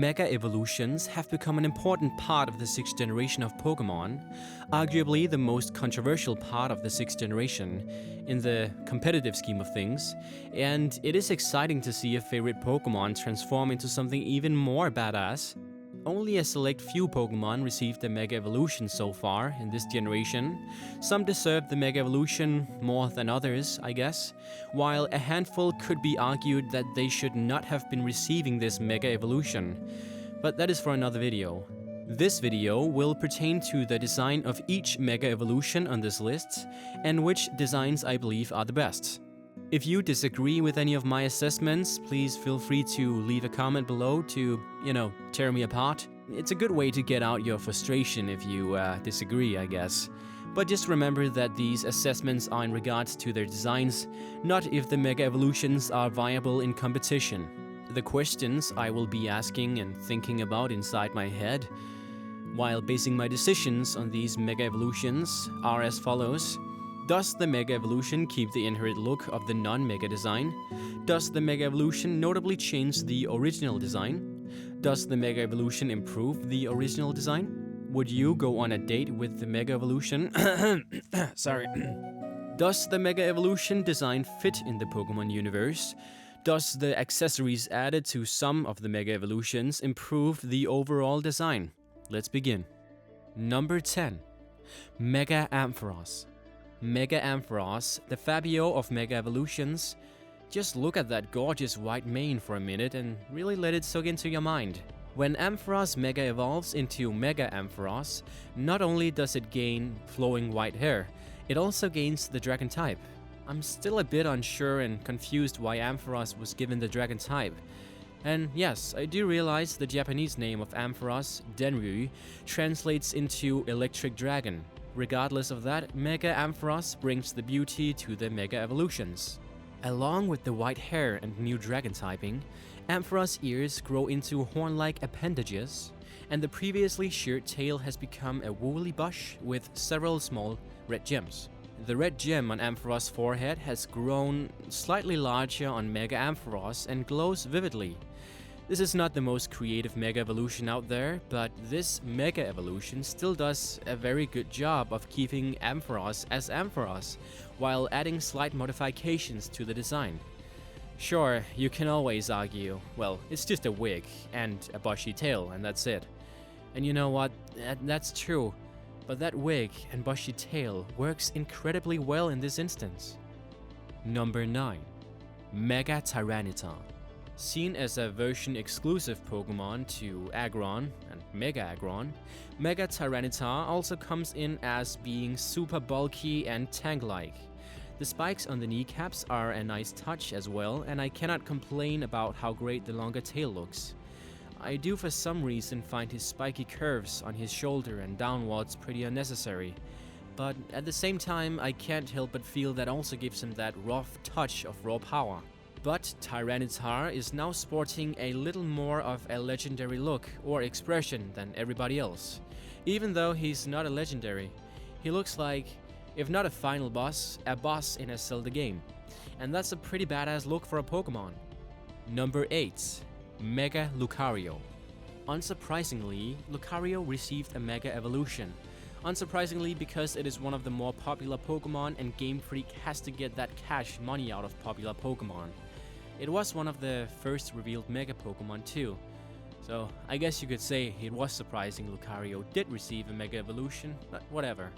Mega evolutions have become an important part of the 6th generation of Pokemon, arguably the most controversial part of the 6th generation in the competitive scheme of things, and it is exciting to see a favorite Pokemon transform into something even more badass. Only a select few Pokemon received a Mega Evolution so far in this generation. Some deserve the Mega Evolution more than others, I guess, while a handful could be argued that they should not have been receiving this Mega Evolution. But that is for another video. This video will pertain to the design of each Mega Evolution on this list, and which designs I believe are the best. If you disagree with any of my assessments, please feel free to leave a comment below to, tear me apart. It's a good way to get out your frustration if you disagree, I guess. But just remember that these assessments are in regards to their designs, not if the Mega Evolutions are viable in competition. The questions I will be asking and thinking about inside my head while basing my decisions on these Mega Evolutions are as follows. Does the Mega Evolution keep the inherent look of the non-Mega design? Does the Mega Evolution notably change the original design? Does the Mega Evolution improve the original design? Would you go on a date with the Mega Evolution? Sorry. Does the Mega Evolution design fit in the Pokemon universe? Does the accessories added to some of the Mega Evolutions improve the overall design? Let's begin. Number 10. Mega Ampharos. Mega Ampharos, the Fabio of Mega Evolutions. Just look at that gorgeous white mane for a minute and really let it soak into your mind. When Ampharos Mega evolves into Mega Ampharos, not only does it gain flowing white hair, it also gains the Dragon type. I'm still a bit unsure and confused why Ampharos was given the Dragon type. And yes, I do realize the Japanese name of Ampharos, Denryu, translates into Electric Dragon. Regardless of that, Mega Ampharos brings the beauty to the Mega Evolutions. Along with the white hair and new dragon typing, Ampharos' ears grow into horn-like appendages, and the previously sheared tail has become a woolly bush with several small red gems. The red gem on Ampharos' forehead has grown slightly larger on Mega Ampharos and glows vividly. This is not the most creative Mega Evolution out there, but this Mega Evolution still does a very good job of keeping Ampharos as Ampharos, while adding slight modifications to the design. Sure, you can always argue, well, it's just a wig and a bushy tail, and that's it. And you know what, that's true, but that wig and bushy tail works incredibly well in this instance. Number 9. Mega Tyranitar. Seen as a version-exclusive Pokemon to Aggron and Mega Aggron, Mega Tyranitar also comes in as being super bulky and tank-like. The spikes on the kneecaps are a nice touch as well, and I cannot complain about how great the longer tail looks. I do for some reason find his spiky curves on his shoulder and downwards pretty unnecessary, but at the same time I can't help but feel that also gives him that rough touch of raw power. But Tyranitar is now sporting a little more of a legendary look or expression than everybody else. Even though he's not a legendary, he looks like, if not a final boss, a boss in a Zelda game. And that's a pretty badass look for a Pokemon. Number 8. Mega Lucario. Unsurprisingly, Lucario received a Mega Evolution. Unsurprisingly, because it is one of the more popular Pokemon and Game Freak has to get that cash money out of popular Pokemon. It was one of the first revealed Mega Pokemon too, so I guess you could say it was surprising Lucario did receive a Mega Evolution, but whatever.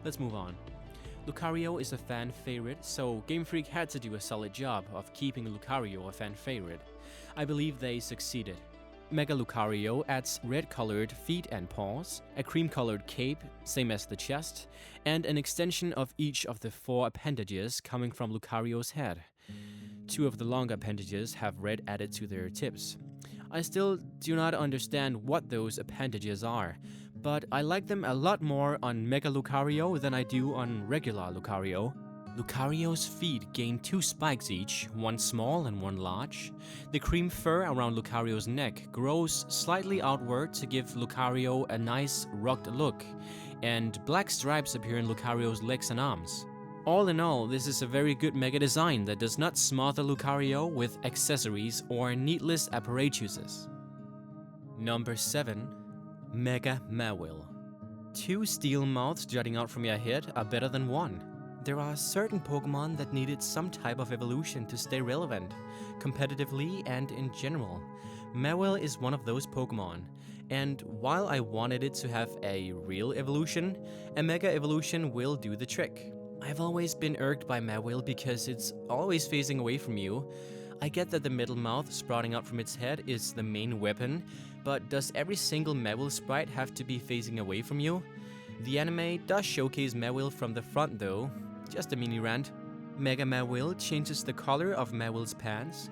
Let's move on. Lucario is a fan favorite, so Game Freak had to do a solid job of keeping Lucario a fan favorite. I believe they succeeded. Mega Lucario adds red-colored feet and paws, a cream-colored cape, same as the chest, and an extension of each of the 4 appendages coming from Lucario's head. 2 of the longer appendages have red added to their tips. I still do not understand what those appendages are, but I like them a lot more on Mega Lucario than I do on regular Lucario. Lucario's feet gain 2 spikes each, one small and one large. The cream fur around Lucario's neck grows slightly outward to give Lucario a nice rugged look, and black stripes appear in Lucario's legs and arms. All in all, this is a very good Mega design that does not smother Lucario with accessories or needless apparatuses. Number 7. Mega Mawil. Two steel mouths jutting out from your head are better than one. There are certain Pokemon that needed some type of evolution to stay relevant, competitively and in general. Mawil is one of those Pokemon, and while I wanted it to have a real evolution, a Mega Evolution will do the trick. I've always been irked by Mawil because it's always facing away from you. I get that the middle mouth sprouting out from its head is the main weapon, but does every single Mawil sprite have to be facing away from you? The anime does showcase Mawil from the front though. Just a mini rant. Mega Mawil changes the color of Mawil's pants.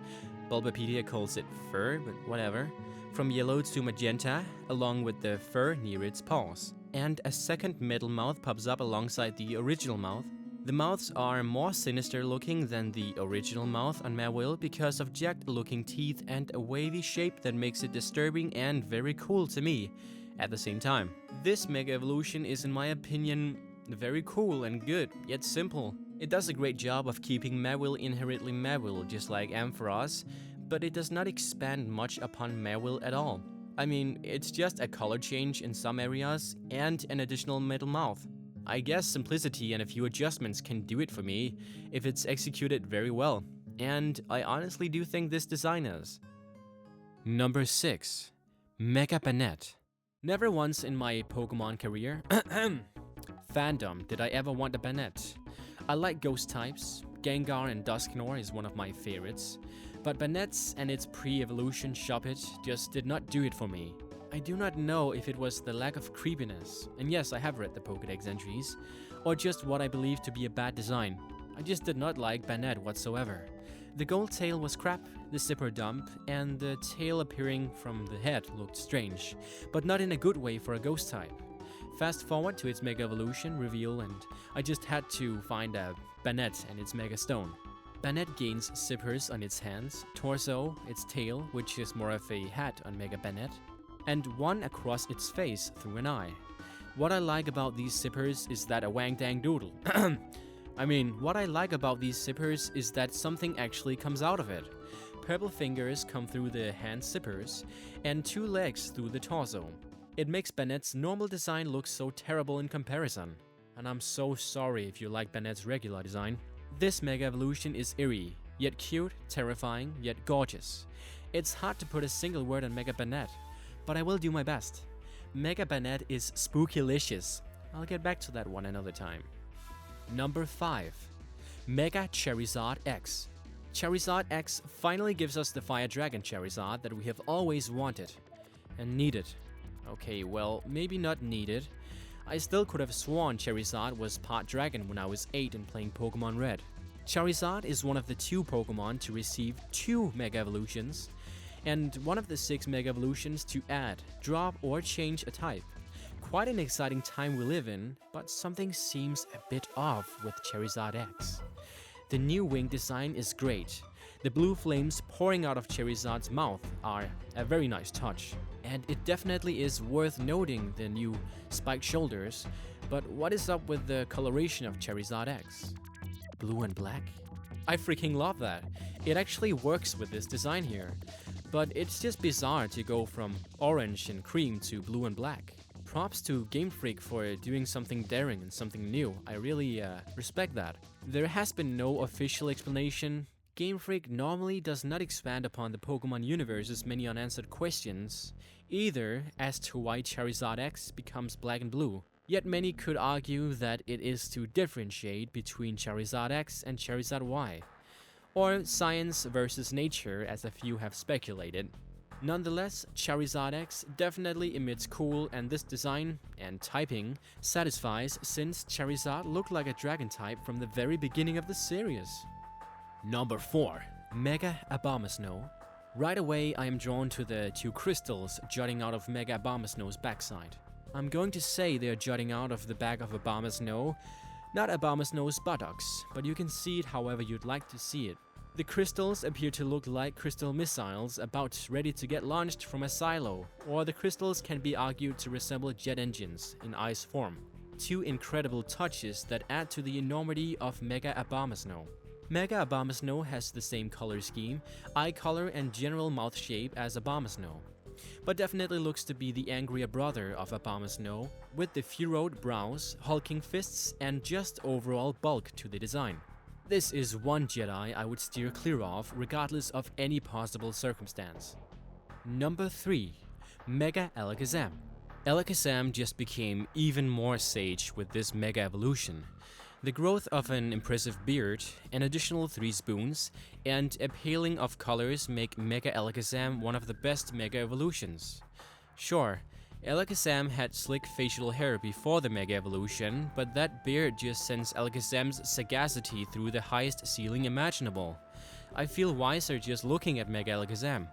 Bulbapedia calls it fur, but whatever. From yellow to magenta, along with the fur near its paws. And a second middle mouth pops up alongside the original mouth. The mouths are more sinister looking than the original mouth on Mawil because of jagged looking teeth and a wavy shape that makes it disturbing and very cool to me at the same time. This Mega Evolution is, in my opinion, very cool and good, yet simple. It does a great job of keeping Mawil inherently Mawil, just like Ampharos, but it does not expand much upon Mawil at all. I mean, it's just a color change in some areas and an additional middle mouth. I guess simplicity and a few adjustments can do it for me if it's executed very well, and I honestly do think this design is. Number 6. Mega Banette. Never once in my Pokemon career fandom did I ever want a Banette. I like ghost types. Gengar and Dusknoir is one of my favorites, but Banettes and its pre-evolution Shuppet just did not do it for me. I do not know if it was the lack of creepiness, and yes, I have read the Pokédex entries, or just what I believe to be a bad design. I just did not like Banette whatsoever. The gold tail was crap, the zipper dump, and the tail appearing from the head looked strange, but not in a good way for a ghost type. Fast forward to its Mega Evolution reveal and I just had to find a Banette and its Mega Stone. Banette gains zippers on its hands, torso, its tail, which is more of a hat on Mega Banette, and one across its face through an eye. What I like about these zippers is that a wang dang doodle. What I like about these zippers is that something actually comes out of it. Purple fingers come through the hand zippers, and 2 legs through the torso. It makes Banette's normal design look so terrible in comparison. And I'm so sorry if you like Banette's regular design. This Mega Evolution is eerie, yet cute, terrifying, yet gorgeous. It's hard to put a single word on Mega Banette, but I will do my best. Mega Banette is spookylicious. I'll get back to that one another time. Number 5. Mega Charizard X. Charizard X finally gives us the Fire Dragon Charizard that we have always wanted and needed. Okay, well, maybe not needed. I still could have sworn Charizard was part dragon when I was 8 and playing Pokemon Red. Charizard is one of the 2 Pokemon to receive 2 Mega Evolutions, and one of the 6 Mega Evolutions to add, drop, or change a type. Quite an exciting time we live in, but something seems a bit off with Charizard X. The new wing design is great. The blue flames pouring out of Charizard's mouth are a very nice touch. And it definitely is worth noting the new spiked shoulders, but what is up with the coloration of Charizard X? Blue and black? I freaking love that. It actually works with this design here, but it's just bizarre to go from orange and cream to blue and black. Props to Game Freak for doing something daring and something new. I really respect that. There has been no official explanation. Game Freak normally does not expand upon the Pokemon universe's many unanswered questions, either as to why Charizard X becomes black and blue. Yet many could argue that it is to differentiate between Charizard X and Charizard Y, or science versus nature as a few have speculated. Nonetheless, Charizard X definitely emits cool, and this design and typing satisfies since Charizard looked like a dragon type from the very beginning of the series. Number 4. Mega Abomasnow. Right away I am drawn to the 2 crystals jutting out of Mega Abomasnow's backside. I'm going to say they are jutting out of the back of Abomasnow, not Abomasnow's buttocks, but you can see it however you'd like to see it. The crystals appear to look like crystal missiles about ready to get launched from a silo, or the crystals can be argued to resemble jet engines in ice form. 2 incredible touches that add to the enormity of Mega Abomasnow. Mega Abomasnow has the same color scheme, eye color, and general mouth shape as Abomasnow. but definitely looks to be the angrier brother of Abomasnow, with the furrowed brows, hulking fists, and just overall bulk to the design. This is one Jedi I would steer clear of regardless of any possible circumstance. Number 3. Mega Alakazam. Alakazam just became even more sage with this Mega Evolution. The growth of an impressive beard, an additional 3 spoons, and a paling of colors make Mega Alakazam one of the best Mega Evolutions. Sure, Alakazam had slick facial hair before the Mega Evolution, but that beard just sends Alakazam's sagacity through the highest ceiling imaginable. I feel wiser just looking at Mega Alakazam.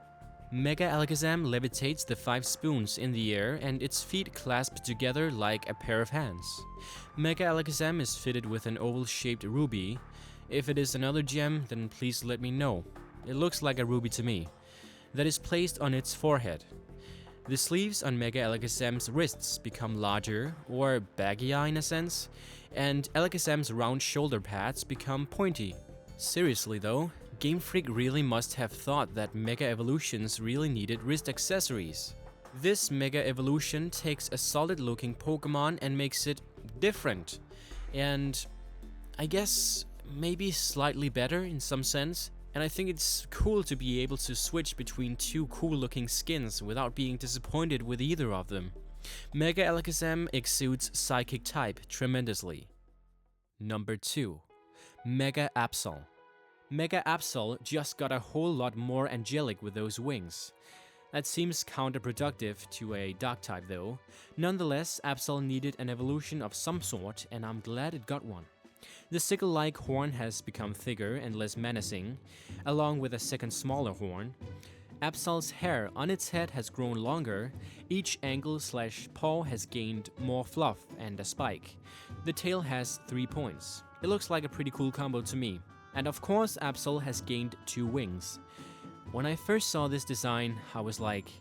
Mega Alakazam levitates the 5 spoons in the air and its feet clasp together like a pair of hands. Mega Alakazam is fitted with an oval-shaped ruby. If it is another gem, then please let me know. It looks like a ruby to me. That is placed on its forehead. The sleeves on Mega Alakazam's wrists become larger, or baggier in a sense, and Alakazam's round shoulder pads become pointy. Seriously though, Game Freak really must have thought that Mega Evolutions really needed wrist accessories. This Mega Evolution takes a solid looking Pokemon and makes it different. And I guess maybe slightly better in some sense. And I think it's cool to be able to switch between 2 cool looking skins without being disappointed with either of them. Mega Alakazam exudes Psychic type tremendously. Number 2. Mega Absol. Mega Absol just got a whole lot more angelic with those wings. That seems counterproductive to a dark type though. Nonetheless, Absol needed an evolution of some sort, and I'm glad it got one. The sickle-like horn has become thicker and less menacing, along with a second smaller horn. Absol's hair on its head has grown longer, each ankle/paw has gained more fluff and a spike. The tail has 3 points. It looks like a pretty cool combo to me. And of course, Absol has gained 2 wings. When I first saw this design, I was like,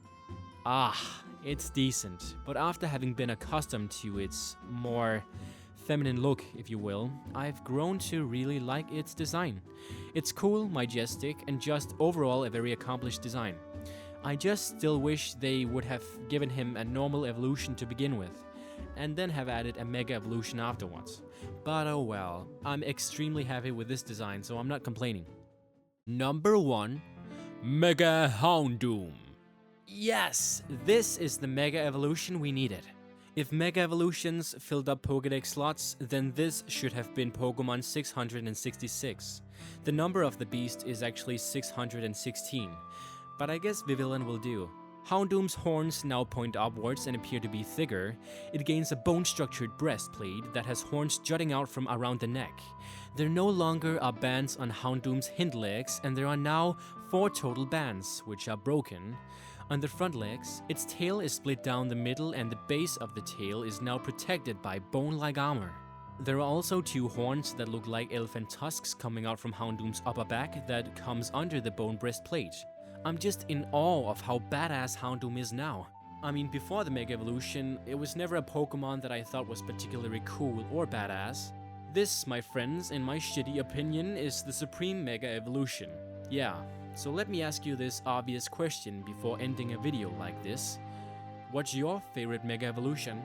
it's decent. But after having been accustomed to its more feminine look, if you will, I've grown to really like its design. It's cool, majestic, and just overall a very accomplished design. I just still wish they would have given him a normal evolution to begin with, and then have added a Mega Evolution afterwards. But oh well, I'm extremely happy with this design, so I'm not complaining. Number 1. Mega Houndoom. Yes, this is the Mega Evolution we needed. If Mega Evolutions filled up Pokédex slots, then this should have been Pokemon 666. The number of the beast is actually 616, but I guess Vivillon will do. Houndoom's horns now point upwards and appear to be thicker. It gains a bone-structured breastplate that has horns jutting out from around the neck. There no longer are bands on Houndoom's hind legs, and there are now 4 total bands, which are broken. On the front legs, its tail is split down the middle and the base of the tail is now protected by bone-like armor. There are also 2 horns that look like elephant tusks coming out from Houndoom's upper back that comes under the bone breastplate. I'm just in awe of how badass Houndoom is now. I mean, before the Mega Evolution, it was never a Pokemon that I thought was particularly cool or badass. This, my friends, in my shitty opinion, is the supreme Mega Evolution. Yeah, so let me ask you this obvious question before ending a video like this. What's your favorite Mega Evolution?